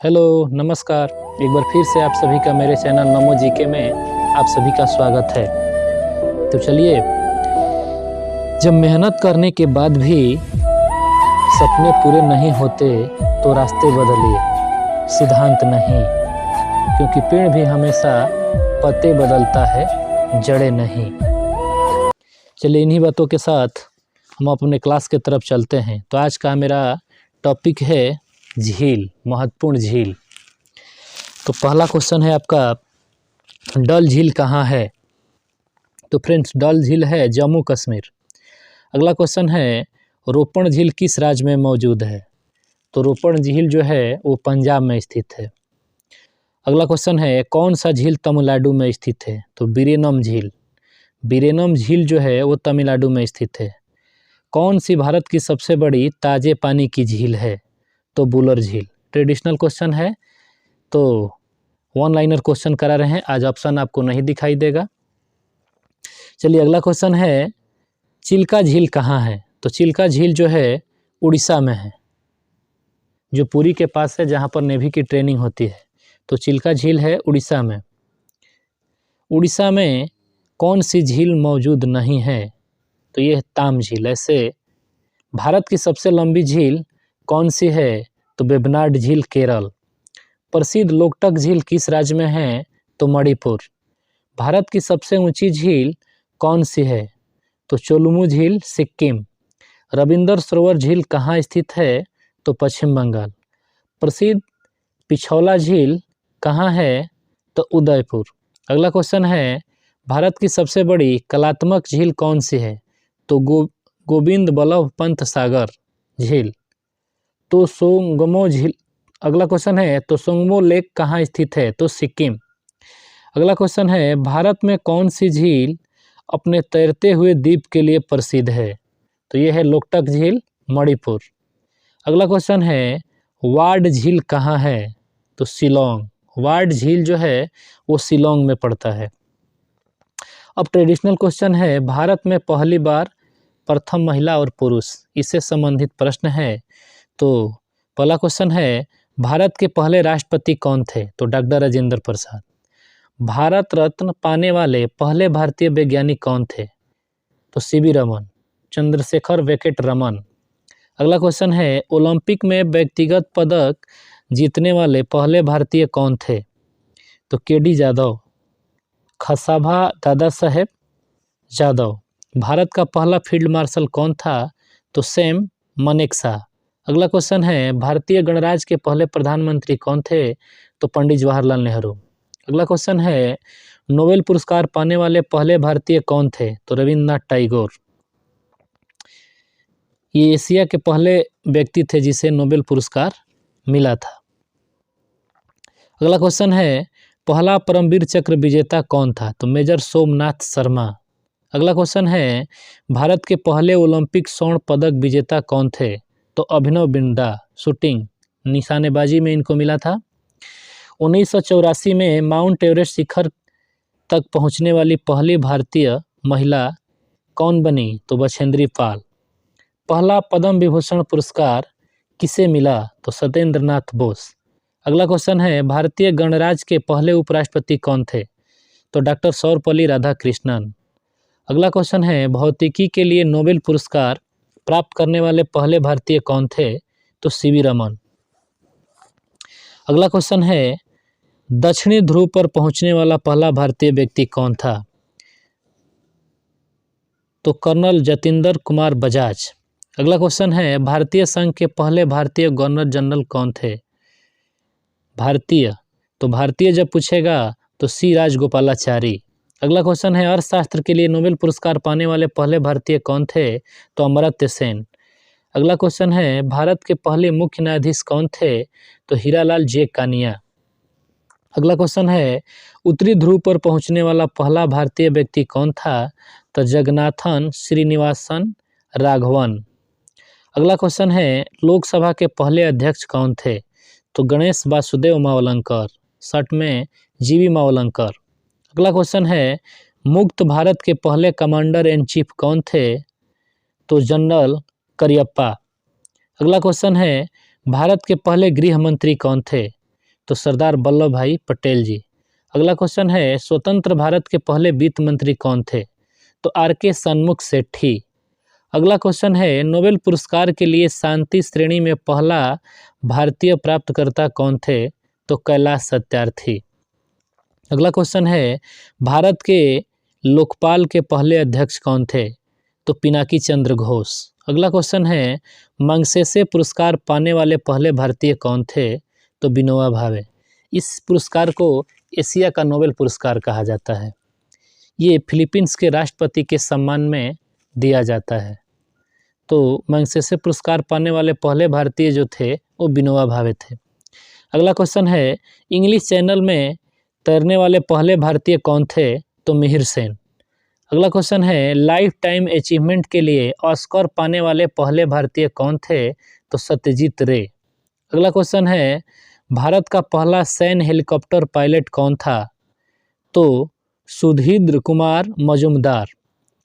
Hello, नमस्कार। एक बार फिर से आप सभी का मेरे चैनल नमो जीके में आप सभी का स्वागत है। तो चलिए, जब मेहनत करने के बाद भी सपने पूरे नहीं होते तो रास्ते बदलिए, सिद्धांत नहीं, क्योंकि पेड़ भी हमेशा पत्ते बदलता है, जड़ें नहीं। चलिए, इन्हीं बातों के साथ हम अपने क्लास की तरफ चलते हैं। तो आज का मेरा टॉपिक है झील, महत्वपूर्ण झील। तो पहला क्वेश्चन है आपका, डल झील कहाँ है? तो फ्रेंड्स, डल झील है जम्मू कश्मीर। अगला क्वेश्चन है, रोपण झील किस राज्य में मौजूद है? तो रोपण झील जो है वो पंजाब में स्थित है। अगला क्वेश्चन है, कौन सा झील तमिलनाडु में स्थित है? तो बीरेनम झील। बीरेनम झील जो है वो तमिलनाडु में स्थित है। कौन सी भारत की सबसे बड़ी ताजे पानी की झील है? तो बुलर झील। ट्रेडिशनल क्वेश्चन है, तो वन लाइनर क्वेश्चन करा रहे हैं, आज ऑप्शन आपको नहीं दिखाई देगा। चलिए, अगला क्वेश्चन है, चिल्का झील कहाँ है? तो चिल्का झील जो है उड़ीसा में है, जो पुरी के पास है, जहाँ पर नेवी की ट्रेनिंग होती है। तो चिल्का झील है उड़ीसा में। उड़ीसा में कौन सी झील मौजूद नहीं है? तो ये है ताम झील। ऐसे भारत की सबसे लंबी झील कौन सी है? तो वेबनाड झील, केरल। प्रसिद्ध लोकटक झील किस राज्य में है? तो मणिपुर। भारत की सबसे ऊंची झील कौन सी है? तो चोलुमू झील, सिक्किम। रविंद्र सरोवर झील कहाँ स्थित है? तो पश्चिम बंगाल। प्रसिद्ध पिछौला झील कहाँ है? तो उदयपुर। अगला क्वेश्चन है, भारत की सबसे बड़ी कलात्मक झील कौन सी है? तो गोविंद बल्लभ पंत सागर झील। तो सोंगमो झील। अगला क्वेश्चन है, तो सोंगमो लेक कहाँ स्थित है? तो सिक्किम। अगला क्वेश्चन है, भारत में कौन सी झील अपने तैरते हुए द्वीप के लिए प्रसिद्ध है? तो यह है लोकटक झील, मणिपुर। अगला क्वेश्चन है, वार्ड झील कहाँ है? तो शिलोंग। वार्ड झील जो है वो शिलोंग में पड़ता है। अब ट्रेडिशनल क्वेश्चन है, भारत में पहली बार प्रथम महिला और पुरुष, इससे संबंधित प्रश्न है। तो पहला क्वेश्चन है, भारत के पहले राष्ट्रपति कौन थे? तो डॉक्टर राजेंद्र प्रसाद। भारत रत्न पाने वाले पहले भारतीय वैज्ञानिक कौन थे? तो सीवी रमन, चंद्रशेखर वेंकट रमन। अगला क्वेश्चन है, ओलंपिक में व्यक्तिगत पदक जीतने वाले पहले भारतीय कौन थे? तो केडी जाधव, खसाभा दादा साहेब जाधव। भारत का पहला फील्ड मार्शल कौन था? तो सैम मानेकशॉ। अगला क्वेश्चन है, भारतीय गणराज्य के पहले प्रधानमंत्री कौन थे? तो पंडित जवाहरलाल नेहरू। अगला क्वेश्चन है, नोबेल पुरस्कार पाने वाले पहले भारतीय कौन थे? तो रविंद्रनाथ टैगोर। ये एशिया के पहले व्यक्ति थे जिसे नोबेल पुरस्कार मिला था। अगला क्वेश्चन है, पहला परमवीर चक्र विजेता कौन था? तो मेजर सोमनाथ शर्मा। अगला क्वेश्चन है, भारत के पहले ओलंपिक स्वर्ण पदक विजेता कौन थे? तो अभिनव बिंद्रा, शूटिंग, निशानेबाजी में इनको मिला था। 1984 में माउंट एवरेस्ट शिखर तक पहुंचने वाली पहली भारतीय महिला कौन बनी? तो बछेंद्री पाल। पहला पद्म विभूषण पुरस्कार किसे मिला? तो सत्येंद्र नाथ बोस। अगला क्वेश्चन है, भारतीय गणराज्य के पहले उपराष्ट्रपति कौन थे? तो डॉक्टर सर्वपल्ली राधाकृष्णन। अगला क्वेश्चन है, भौतिकी के लिए नोबेल पुरस्कार प्राप्त करने वाले पहले भारतीय कौन थे? तो सीवी रमन। अगला क्वेश्चन है, दक्षिणी ध्रुव पर पहुंचने वाला पहला भारतीय व्यक्ति कौन था? तो कर्नल जतिंदर कुमार बजाज। अगला क्वेश्चन है, भारतीय संघ के पहले भारतीय गवर्नर जनरल कौन थे? भारतीय, तो भारतीय जब पूछेगा तो सी राजगोपालाचारी। अगला क्वेश्चन है, अर्थशास्त्र के लिए नोबेल पुरस्कार पाने वाले पहले भारतीय कौन थे? तो अमर्त्य सेन। अगला क्वेश्चन है, भारत के पहले मुख्य न्यायाधीश कौन थे? तो हीरालाल जे कानिया। अगला क्वेश्चन है, उत्तरी ध्रुव पर पहुंचने वाला पहला भारतीय व्यक्ति कौन था? तो जगन्नाथन श्रीनिवासन राघवन। अगला क्वेश्चन है, लोकसभा के पहले अध्यक्ष कौन थे? तो गणेश वासुदेव मावलंकर, शर्ट में जीवी मावलंकर। अगला क्वेश्चन है, मुक्त भारत के पहले कमांडर इन चीफ कौन थे? तो जनरल करियप्पा। अगला क्वेश्चन है, भारत के पहले गृह मंत्री कौन थे? तो सरदार वल्लभ भाई पटेल जी। अगला क्वेश्चन है स्वतंत्र भारत के पहले वित्त मंत्री कौन थे? तो आर.के. सन्मुख सेठी। अगला क्वेश्चन है नोबेल पुरस्कार के लिए शांति श्रेणी में पहला भारतीय प्राप्तकर्ता कौन थे? तो कैलाश सत्यार्थी। अगला क्वेश्चन है भारत के लोकपाल के पहले अध्यक्ष कौन थे? तो पिनाकी चंद्र घोष। अगला क्वेश्चन है मैग्सेसे पुरस्कार पाने वाले पहले भारतीय कौन थे? तो विनोबा भावे। इस पुरस्कार को एशिया का नोबेल पुरस्कार कहा जाता है। ये फिलीपींस के राष्ट्रपति के सम्मान में दिया जाता है। तो मैग्सेसे पुरस्कार पाने वाले पहले भारतीय जो थे वो विनोबा भावे थे। अगला क्वेश्चन है इंग्लिश चैनल में तैरने वाले पहले भारतीय कौन थे? तो मिहिर सेन। अगला क्वेश्चन है लाइफ टाइम अचीवमेंट के लिए ऑस्कर पाने वाले पहले भारतीय कौन थे? तो सत्यजीत रे। अगला क्वेश्चन है भारत का पहला सैन्य हेलीकॉप्टर पायलट कौन था? तो सुधीर कुमार मजूमदार।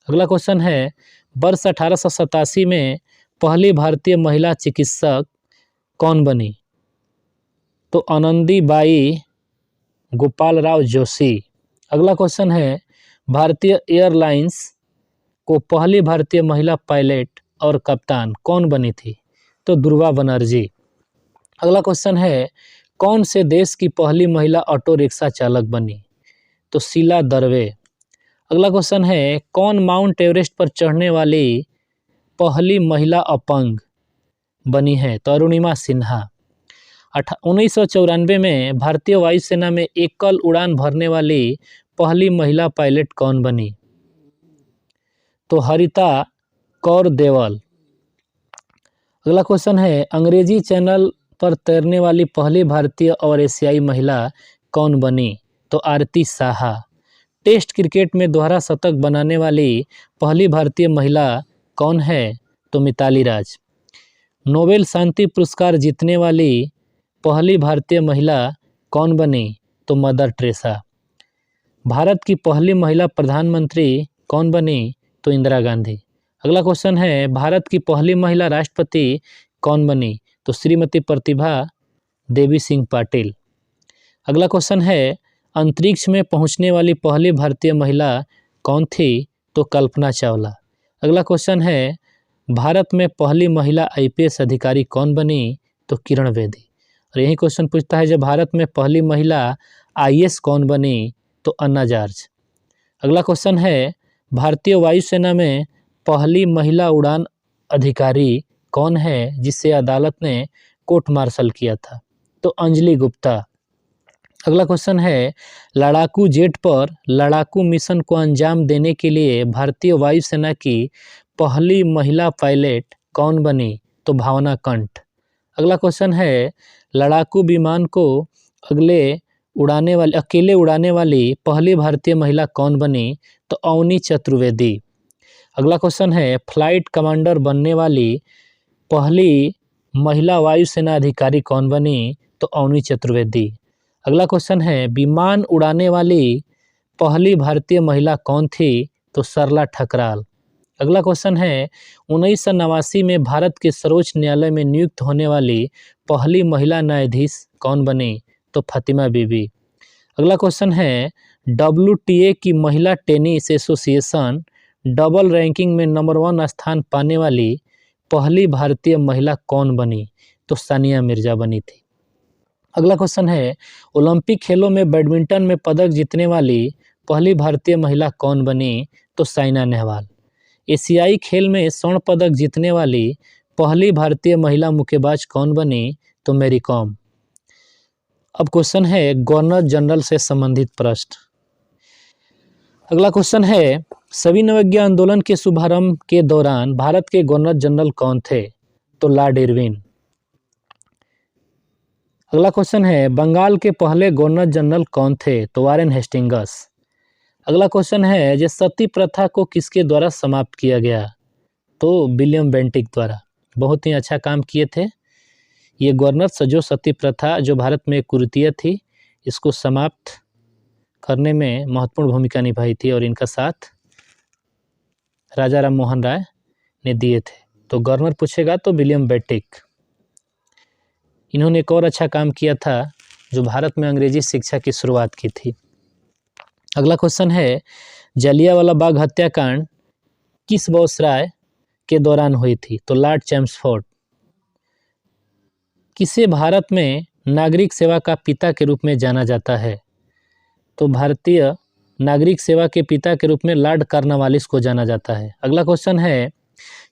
अगला क्वेश्चन है वर्ष 1887 में पहली भारतीय महिला चिकित्सक कौन बनी? तो आनंदीबाई गोपालराव जोशी। अगला क्वेश्चन है भारतीय एयरलाइंस को पहली भारतीय महिला पायलट और कप्तान कौन बनी थी? तो दुर्गा बनर्जी। अगला क्वेश्चन है कौन से देश की पहली महिला ऑटो रिक्शा चालक बनी? तो शीला दरवे। अगला क्वेश्चन है कौन माउंट एवरेस्ट पर चढ़ने वाली पहली महिला अपंग बनी है? तो अरुणिमा सिन्हा। 1994 में भारतीय वायुसेना में एकल उड़ान भरने वाली पहली महिला पायलट कौन बनी? तो हरिता कौर देवल। अगला क्वेश्चन है अंग्रेजी चैनल पर तैरने वाली पहली भारतीय और एशियाई महिला कौन बनी? तो आरती साहा। टेस्ट क्रिकेट में दोहरा शतक बनाने वाली पहली भारतीय महिला कौन है? तो मिताली राज। नोबेल शांति पुरस्कार जीतने वाली पहली भारतीय महिला कौन बनी? तो मदर टेरेसा। भारत की पहली महिला प्रधानमंत्री कौन बनी? तो इंदिरा गांधी। अगला क्वेश्चन है भारत की पहली महिला राष्ट्रपति कौन बनी? तो श्रीमती प्रतिभा देवी सिंह पाटिल। अगला क्वेश्चन है अंतरिक्ष में पहुंचने वाली पहली भारतीय महिला कौन थी? तो कल्पना चावला। अगला क्वेश्चन है भारत में पहली महिला आईपीएस अधिकारी कौन बनी? तो किरण बेदी। और यही क्वेश्चन पूछता है जब भारत में पहली महिला आईएएस कौन बनी? तो अन्ना जॉर्ज। अगला क्वेश्चन है भारतीय वायुसेना में पहली महिला उड़ान अधिकारी कौन है जिसे अदालत ने कोर्ट मार्शल किया था? तो अंजलि गुप्ता। अगला क्वेश्चन है लड़ाकू जेट पर लड़ाकू मिशन को अंजाम देने के लिए भारतीय वायुसेना की पहली महिला पायलट कौन बनी? तो भावना कंठ। अगला क्वेश्चन है लड़ाकू विमान को अकेले उड़ाने वाली पहली भारतीय महिला कौन बनी? तो अवनी चतुर्वेदी। अगला क्वेश्चन है फ्लाइट कमांडर बनने वाली पहली महिला वायुसेना अधिकारी कौन बनी? तो अवनी चतुर्वेदी। अगला क्वेश्चन है विमान उड़ाने वाली पहली भारतीय महिला कौन थी? तो सरला ठकराल। अगला क्वेश्चन है 1989 में भारत के सर्वोच्च न्यायालय में नियुक्त होने वाली पहली महिला न्यायाधीश कौन बनी? तो फातिमा बीबी। अगला क्वेश्चन है WTA की महिला टेनिस एसोसिएशन डबल रैंकिंग में नंबर 1 स्थान पाने वाली पहली भारतीय महिला कौन बनी? तो सानिया मिर्जा बनी थी। अगला क्वेश्चन है ओलंपिक खेलों में बैडमिंटन में पदक जीतने वाली पहली भारतीय महिला कौन बनी? तो साइना नेहवाल। एशियाई खेल में स्वर्ण पदक जीतने वाली पहली भारतीय महिला मुक्केबाज कौन बनी? तो मैरी कॉम। अब क्वेश्चन है गवर्नर जनरल से संबंधित प्रश्न। अगला क्वेश्चन है सभी नवज्ञा आंदोलन के शुभारंभ के दौरान भारत के गवर्नर जनरल कौन थे? तो लॉर्ड इरविन। अगला क्वेश्चन है बंगाल के पहले गवर्नर जनरल कौन थे? तो वारेन हेस्टिंग्स। अगला क्वेश्चन है जो सती प्रथा को किसके द्वारा समाप्त किया गया? तो विलियम बेंटिक द्वारा। बहुत ही अच्छा काम किए थे ये गवर्नर जो सती प्रथा जो भारत में कुरीति थी इसको समाप्त करने में महत्वपूर्ण भूमिका निभाई थी और इनका साथ राजा राम मोहन राय ने दिए थे। तो गवर्नर पूछेगा तो विलियम बेंटिक। इन्होंने एक और अच्छा काम किया था जो भारत में अंग्रेजी शिक्षा की शुरुआत की थी। अगला क्वेश्चन है, जलियांवाला बाग हत्याकांड किस वायसराय के दौरान हुई थी? तो लॉर्ड चैम्सफोर्ड। किसे भारत में नागरिक सेवा का पिता के रूप में जाना जाता है? तो भारतीय नागरिक सेवा के पिता के रूप में लॉर्ड कॉर्नवालिस को जाना जाता है। अगला क्वेश्चन है,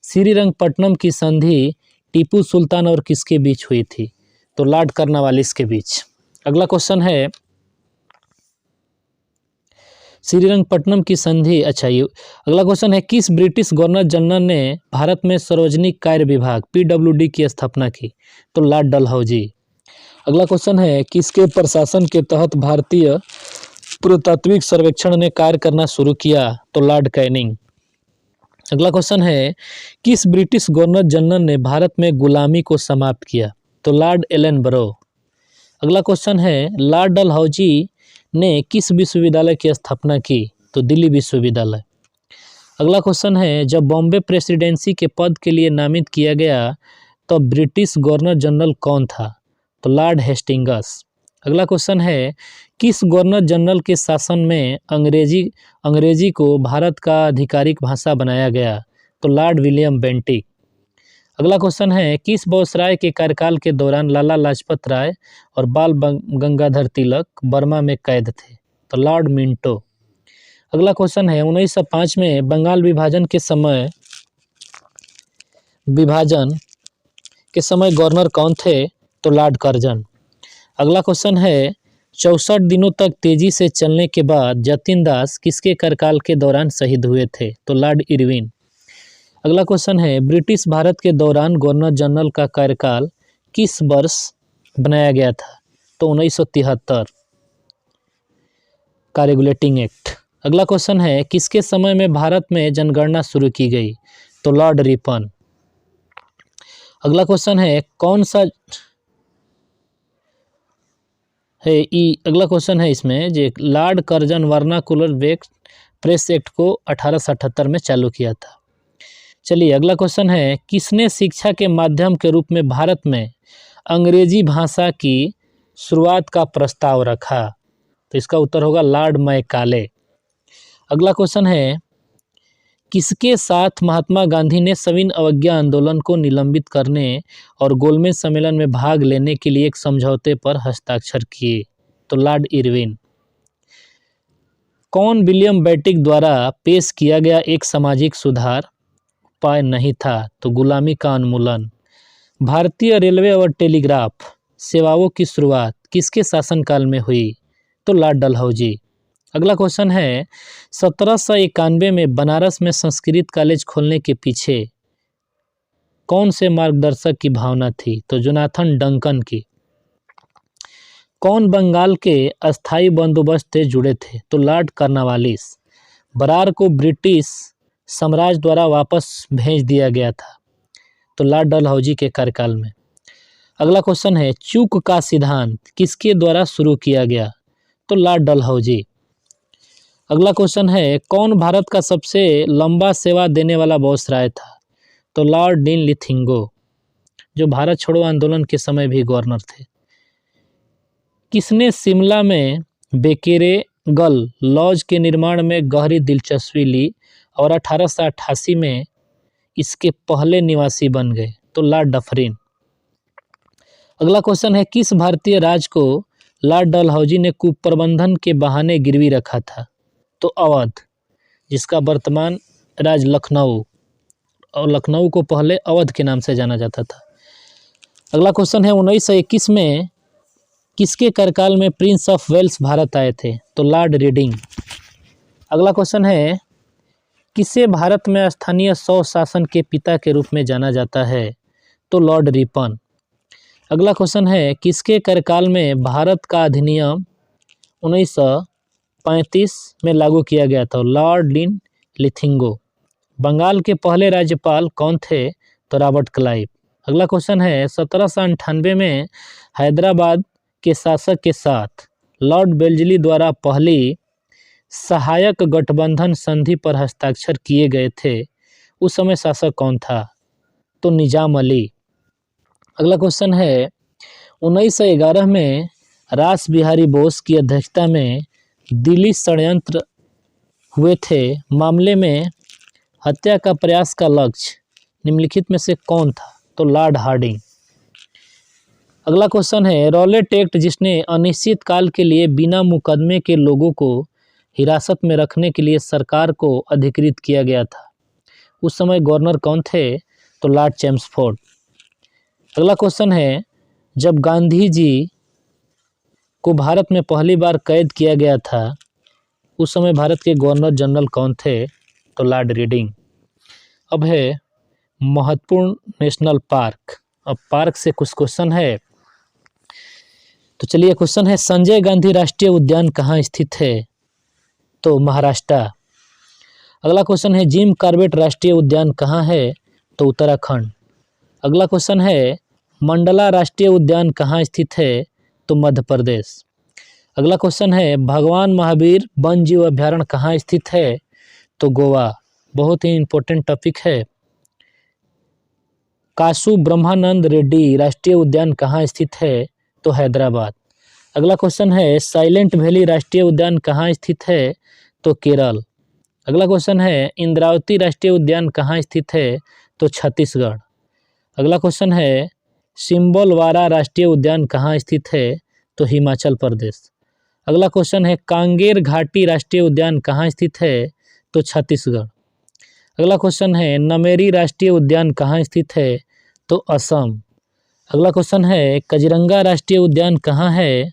श्रीरंगपट्टनम की संधि टीपू सुल्तान और किसके बीच हुई थी? तो लॉर्ड कॉर्नवालिस के बीच। अगला क्वेश्चन है, श्रीरंगपट्टनम की संधि अगला क्वेश्चन है, किस ब्रिटिश गवर्नर जनरल ने भारत में सार्वजनिक कार्य विभाग PWD की स्थापना की? तो लॉर्ड डलहौजी। अगला क्वेश्चन है, किसके प्रशासन के तहत भारतीय पुरातात्विक सर्वेक्षण ने कार्य करना शुरू किया? तो लॉर्ड कैनिंग। अगला क्वेश्चन है, किस ब्रिटिश गवर्नर जनरल ने भारत में गुलामी को समाप्त किया? तो लॉर्ड एलनबरो। अगला क्वेश्चन है, लॉर्ड डलहौजी ने किस विश्वविद्यालय की स्थापना की? तो दिल्ली विश्वविद्यालय। अगला क्वेश्चन है, जब बॉम्बे प्रेसिडेंसी के पद के लिए नामित किया गया तो ब्रिटिश गवर्नर जनरल कौन था? तो लॉर्ड हेस्टिंग्स। अगला क्वेश्चन है, किस गवर्नर जनरल के शासन में अंग्रेजी को भारत का आधिकारिक भाषा बनाया गया? तो लॉर्ड विलियम बेंटिक। अगला क्वेश्चन है, किस वायसराय के कार्यकाल के दौरान लाला लाजपत राय और बाल गंगाधर तिलक बर्मा में कैद थे? तो लॉर्ड मिंटो। अगला क्वेश्चन है, 1905 में बंगाल विभाजन के समय गवर्नर कौन थे? तो लॉर्ड कर्जन। अगला क्वेश्चन है, 64 दिनों तक तेजी से चलने के बाद जतिन दास किसके कार्यकाल के दौरान शहीद हुए थे? तो लॉर्ड इरविन। अगला क्वेश्चन है, ब्रिटिश भारत के दौरान गवर्नर जनरल का कार्यकाल किस वर्ष बनाया गया था? तो 1973 का रेगुलेटिंग एक्ट। अगला क्वेश्चन है, किसके समय में भारत में जनगणना शुरू की गई? तो लॉर्ड रिपन। अगला क्वेश्चन है, अगला क्वेश्चन है इसमें जे Lord Curzon vernacular press act को 1878 में चालू किया था। चलिए अगला क्वेश्चन है, किसने शिक्षा के माध्यम के रूप में भारत में अंग्रेजी भाषा की शुरुआत का प्रस्ताव रखा? तो इसका उत्तर होगा लॉर्ड मैकाले। अगला क्वेश्चन है, किसके साथ महात्मा गांधी ने सविनय अवज्ञा आंदोलन को निलंबित करने और गोलमेज सम्मेलन में भाग लेने के लिए एक समझौते पर हस्ताक्षर किए? तो लॉर्ड इरविन। कौन विलियम बेंटिक द्वारा पेश किया गया एक सामाजिक सुधार उपाय नहीं था? तो गुलामी का उन्मूलन। भारतीय रेलवे और टेलीग्राफ सेवाओं की शुरुआत किसके शासनकाल में हुई? तो लॉर्ड डलहौजी। अगला क्वेश्चन है, 1791 में बनारस में संस्कृत कॉलेज खोलने के पीछे कौन से मार्गदर्शक की भावना थी? तो जोनाथन डंकन की। कौन बंगाल के अस्थायी बंदोबस्त से जुड़े थे? तो लॉर्ड कॉर्नवालिस। बरार को ब्रिटिश साम्राज्य द्वारा वापस भेज दिया गया था? तो लॉर्ड डलहौजी के कार्यकाल में। अगला क्वेश्चन है, चूक का सिद्धांत किसके द्वारा शुरू किया गया? तो लॉर्ड डलहौजी। अगला क्वेश्चन है, कौन भारत का सबसे लंबा सेवा देने वाला वायसराय था? तो लॉर्ड डीन लिथिंगो, जो भारत छोड़ो आंदोलन के समय भी गवर्नर थे। किसने शिमला में बेकेरेगल लॉज के निर्माण में गहरी दिलचस्पी ली और 1888 में इसके पहले निवासी बन गए? तो लॉर्ड डफरिन। अगला क्वेश्चन है, किस भारतीय राज्य को लॉर्ड डलहौजी ने कुप्रबंधन के बहाने गिरवी रखा था? तो अवध, जिसका वर्तमान राज्य लखनऊ, और लखनऊ को पहले अवध के नाम से जाना जाता था। अगला क्वेश्चन है, 1921 में किसके कार्यकाल में प्रिंस ऑफ वेल्स भारत आए थे? तो लॉर्ड रीडिंग। अगला क्वेश्चन है, किसे भारत में स्थानीय स्वशासन के पिता के रूप में जाना जाता है? तो लॉर्ड रिपन। अगला क्वेश्चन है, किसके कार्यकाल में भारत का अधिनियम 1935 में लागू किया गया था? Lord dean लिथिंगो। बंगाल के पहले राज्यपाल कौन थे? तो रॉबर्ट क्लाइव। अगला क्वेश्चन है, 1798 में हैदराबाद के शासक के साथ लॉर्ड बेल्जली द्वारा पहली सहायक गठबंधन संधि पर हस्ताक्षर किए गए थे, उस समय शासक कौन था? तो निजाम अली। अगला क्वेश्चन है, 1911 में रास बिहारी बोस की अध्यक्षता में दिल्ली षड्यंत्र हुए थे, मामले में हत्या का प्रयास का लक्ष्य निम्नलिखित में से कौन था? तो लॉर्ड हार्डिंग। अगला क्वेश्चन है रॉलेट एक्ट, जिसने अनिश्चित काल के लिए बिना मुकदमे के लोगों को हिरासत में रखने के लिए सरकार को अधिकृत किया गया था, उस समय गवर्नर कौन थे? तो लॉर्ड चैम्सफोर्ड। अगला क्वेश्चन है जब गांधी जी को भारत में पहली बार कैद किया गया था, उस समय भारत के गवर्नर जनरल कौन थे? तो लॉर्ड रीडिंग। अब है महत्वपूर्ण नेशनल पार्क। अब पार्क से कुछ क्वेश्चन है, तो चलिए क्वेश्चन है संजय गांधी राष्ट्रीय उद्यान कहाँ स्थित है? तो महाराष्ट्र। अगला क्वेश्चन है जिम कॉर्बेट राष्ट्रीय उद्यान कहाँ है? तो उत्तराखंड। अगला क्वेश्चन है मंडला राष्ट्रीय उद्यान कहाँ स्थित है? तो मध्य प्रदेश। अगला क्वेश्चन है भगवान महावीर वन जीव अभ्यारण्य कहाँ स्थित है? तो गोवा। बहुत ही इंपॉर्टेंट टॉपिक है। कासु ब्रह्मानंद रेड्डी राष्ट्रीय उद्यान कहाँ स्थित है? तो हैदराबाद। अगला क्वेश्चन है साइलेंट वैली राष्ट्रीय उद्यान कहाँ स्थित है? तो केरल। अगला क्वेश्चन है इंद्रावती राष्ट्रीय उद्यान कहाँ स्थित है? तो छत्तीसगढ़। अगला क्वेश्चन है सिम्बोलवारा राष्ट्रीय उद्यान कहाँ स्थित है? तो हिमाचल प्रदेश। अगला क्वेश्चन है कांगेर घाटी राष्ट्रीय उद्यान कहाँ स्थित है? तो छत्तीसगढ़। अगला क्वेश्चन है नमेरी राष्ट्रीय उद्यान कहाँ स्थित है? तो असम। अगला क्वेश्चन है काजीरंगा राष्ट्रीय उद्यान कहाँ है?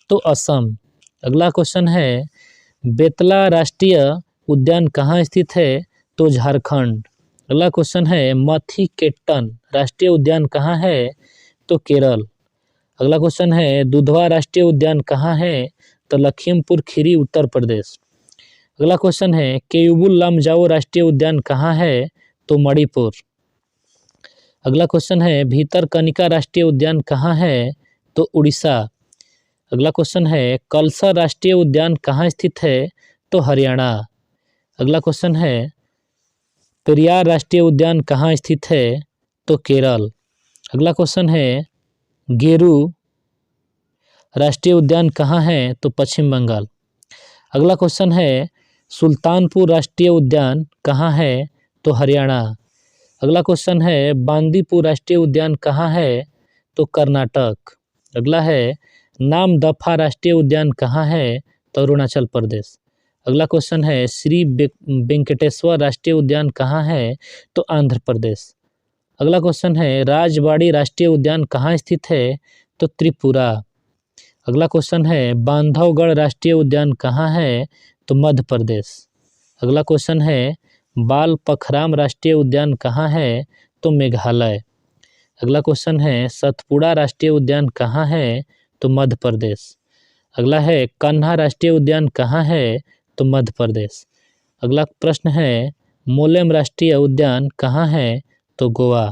तो असम। अगला क्वेश्चन है बेतला राष्ट्रीय उद्यान कहाँ स्थित है? तो झारखंड। अगला क्वेश्चन है मथीकेटन राष्ट्रीय उद्यान कहाँ है? तो केरल। अगला क्वेश्चन है दुधवा राष्ट्रीय उद्यान कहाँ है? तो लखीमपुर खीरी उत्तर प्रदेश। अगला क्वेश्चन है केयुबुल लामजाओ राष्ट्रीय उद्यान कहाँ है? तो मणिपुर। अगला क्वेश्चन है भीतरकनिका राष्ट्रीय उद्यान कहाँ है? तो उड़ीसा। अगला क्वेश्चन है कलसा राष्ट्रीय उद्यान कहाँ स्थित है? तो हरियाणा। अगला क्वेश्चन है पेरियार राष्ट्रीय उद्यान कहाँ स्थित है? तो केरल। अगला क्वेश्चन है गेरू राष्ट्रीय उद्यान कहाँ है? तो पश्चिम बंगाल। अगला क्वेश्चन है सुल्तानपुर राष्ट्रीय उद्यान कहाँ है? तो हरियाणा। अगला क्वेश्चन है बांदीपुर राष्ट्रीय उद्यान कहाँ है? तो कर्नाटक। अगला है नामदफा राष्ट्रीय उद्यान कहाँ है? तो अरुणाचल प्रदेश। अगला क्वेश्चन है श्री वेंकटेश्वर राष्ट्रीय उद्यान कहाँ है? तो आंध्र प्रदेश। अगला क्वेश्चन है राजबाड़ी राष्ट्रीय उद्यान कहाँ स्थित है? तो त्रिपुरा। अगला क्वेश्चन है बांधवगढ़ राष्ट्रीय उद्यान कहाँ है? तो मध्य प्रदेश। अगला क्वेश्चन है बाल पखराम राष्ट्रीय उद्यान कहाँ है? तो मेघालय। अगला क्वेश्चन है सतपुड़ा राष्ट्रीय उद्यान कहाँ है? तो मध्य प्रदेश। अगला है कान्हा राष्ट्रीय उद्यान कहाँ है? तो मध्य प्रदेश। अगला प्रश्न है मोलेम राष्ट्रीय उद्यान कहाँ है? तो गोवा।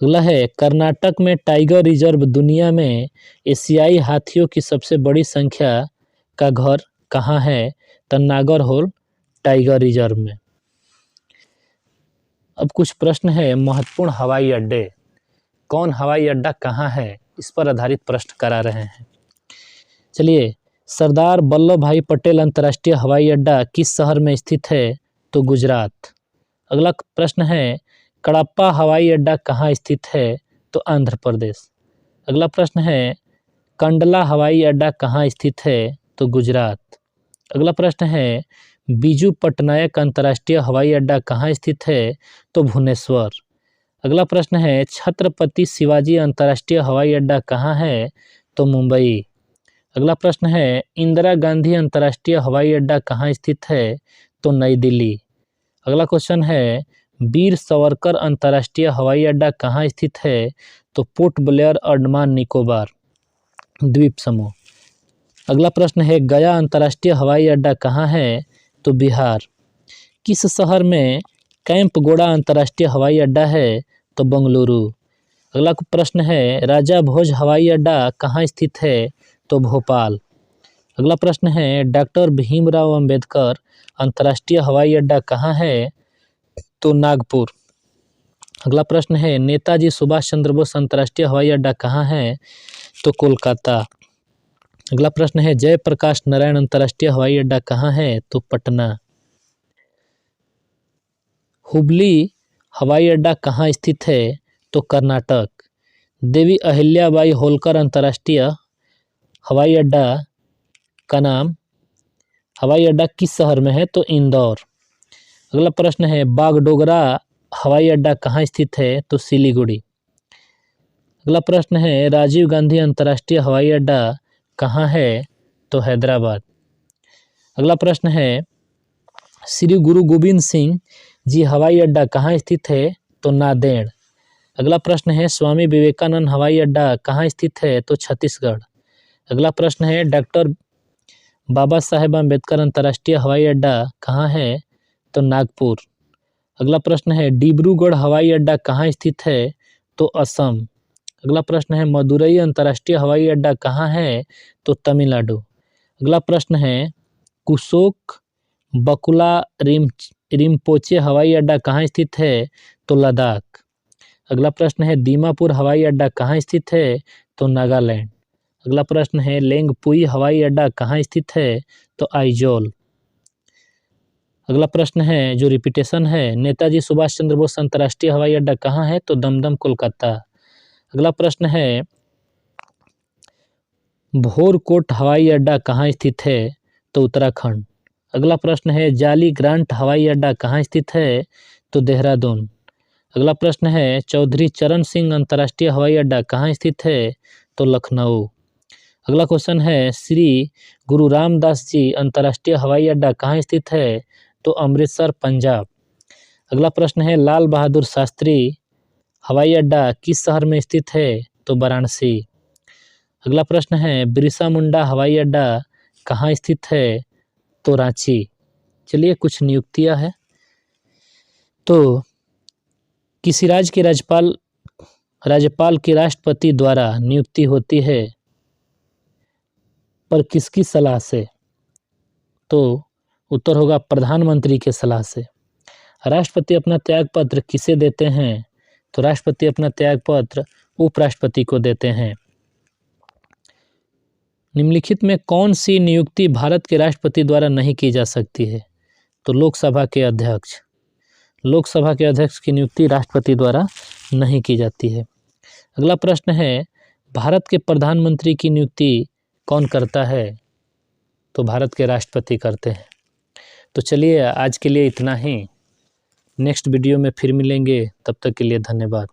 अगला है कर्नाटक में टाइगर रिजर्व दुनिया में एशियाई हाथियों की सबसे बड़ी संख्या का घर कहाँ है? तो नागरहोल टाइगर रिजर्व में। अब कुछ प्रश्न है महत्वपूर्ण हवाई अड्डे। कौन हवाई अड्डा कहाँ है, इस पर आधारित प्रश्न करा रहे हैं। चलिए सरदार वल्लभ भाई पटेल अंतर्राष्ट्रीय हवाई अड्डा किस शहर में स्थित है? तो गुजरात। अगला प्रश्न है कड़प्पा हवाई अड्डा कहाँ स्थित है? तो आंध्र प्रदेश। अगला प्रश्न है कंडला हवाई अड्डा कहाँ स्थित है? तो गुजरात। अगला प्रश्न है बीजू पटनायक अंतर्राष्ट्रीय हवाई अड्डा कहाँ स्थित है? तो भुवनेश्वर। अगला प्रश्न है छत्रपति शिवाजी अंतर्राष्ट्रीय हवाई अड्डा कहाँ है? तो मुंबई। अगला प्रश्न है इंदिरा गांधी अंतर्राष्ट्रीय हवाई अड्डा कहाँ स्थित है? तो नई दिल्ली। अगला क्वेश्चन है वीर सावरकर अंतर्राष्ट्रीय हवाई अड्डा कहाँ स्थित है? तो पोर्ट ब्लेयर अंडमान निकोबार द्वीप समूह। अगला प्रश्न है गया अंतर्राष्ट्रीय हवाई अड्डा कहाँ है? तो बिहार। किस शहर में कैंपगोड़ा अंतर्राष्ट्रीय हवाई अड्डा है? तो बेंगलुरु। अगला प्रश्न है राजा भोज हवाई अड्डा कहाँ स्थित है? तो भोपाल। अगला प्रश्न है डॉक्टर भीमराव अंबेडकर अंतर्राष्ट्रीय हवाई अड्डा कहाँ है? तो नागपुर। अगला प्रश्न है नेताजी सुभाष चंद्र बोस अंतर्राष्ट्रीय हवाई अड्डा कहाँ है? तो कोलकाता। अगला प्रश्न है जयप्रकाश नारायण अंतर्राष्ट्रीय हवाई अड्डा कहाँ है? तो पटना। हुबली हवाई अड्डा कहाँ स्थित है? तो कर्नाटक। देवी अहिल्याबाई होलकर अंतर्राष्ट्रीय हवाई अड्डा का नाम हवाई अड्डा किस शहर में है? तो इंदौर। अगला प्रश्न है बागडोगरा हवाई अड्डा कहाँ स्थित है? तो सिलीगुड़ी। अगला प्रश्न है राजीव गांधी अंतर्राष्ट्रीय हवाई अड्डा कहाँ है? तो हैदराबाद। अगला प्रश्न है श्री गुरु गोविंद सिंह जी हवाई अड्डा कहाँ स्थित है? तो नांदेड़। अगला प्रश्न है स्वामी विवेकानंद हवाई अड्डा कहाँ स्थित है? तो छत्तीसगढ़। अगला प्रश्न है डॉक्टर बाबा साहेब अम्बेडकर अंतर्राष्ट्रीय हवाई अड्डा कहाँ है? तो नागपुर। अगला प्रश्न है डिब्रूगढ़ हवाई अड्डा कहाँ स्थित है? तो असम। अगला प्रश्न है मदुरई अंतर्राष्ट्रीय हवाई अड्डा कहाँ है? तो तमिलनाडु। अगला प्रश्न है कुशोक बकुला रिम्पोचे हवाई अड्डा कहाँ स्थित है? तो लद्दाख। अगला प्रश्न है दीमापुर हवाई अड्डा कहाँ स्थित है? तो नागालैंड। अगला प्रश्न है लेंगपुई हवाई अड्डा कहाँ स्थित है? तो आइजोल। अगला प्रश्न है जो रिपीटेशन है नेताजी सुभाष चंद्र बोस अंतर्राष्ट्रीय हवाई अड्डा कहाँ है? तो दमदम कोलकाता। अगला प्रश्न है भोरकोट हवाई अड्डा कहाँ स्थित है? तो उत्तराखंड। अगला प्रश्न है जाली ग्रांट हवाई अड्डा कहाँ स्थित है? तो देहरादून। अगला प्रश्न है चौधरी चरण सिंह अंतर्राष्ट्रीय हवाई अड्डा कहाँ स्थित है? तो लखनऊ। अगला क्वेश्चन है श्री गुरु रामदास जी अंतर्राष्ट्रीय हवाई अड्डा कहाँ स्थित है? तो अमृतसर पंजाब। अगला प्रश्न है लाल बहादुर शास्त्री हवाई अड्डा किस शहर में स्थित है? तो वाराणसी। अगला प्रश्न है बिरसा मुंडा हवाई अड्डा कहाँ स्थित है? तो रांची। चलिए कुछ नियुक्तियां हैं। तो किसी राज्य के राज्यपाल की राष्ट्रपति द्वारा नियुक्ति होती है पर किसकी सलाह से? तो उत्तर होगा प्रधानमंत्री के सलाह से। राष्ट्रपति अपना त्यागपत्र किसे देते हैं? तो राष्ट्रपति अपना त्यागपत्र उपराष्ट्रपति को देते हैं। निम्नलिखित में कौन सी नियुक्ति भारत के राष्ट्रपति द्वारा नहीं की जा सकती है? तो लोकसभा के अध्यक्ष। लोकसभा के अध्यक्ष की नियुक्ति राष्ट्रपति द्वारा नहीं की जाती है। अगला प्रश्न है भारत के प्रधानमंत्री की नियुक्ति कौन करता है? तो भारत के राष्ट्रपति करते हैं। तो चलिए आज के लिए इतना ही। नेक्स्ट वीडियो में फिर मिलेंगे, तब तक के लिए धन्यवाद।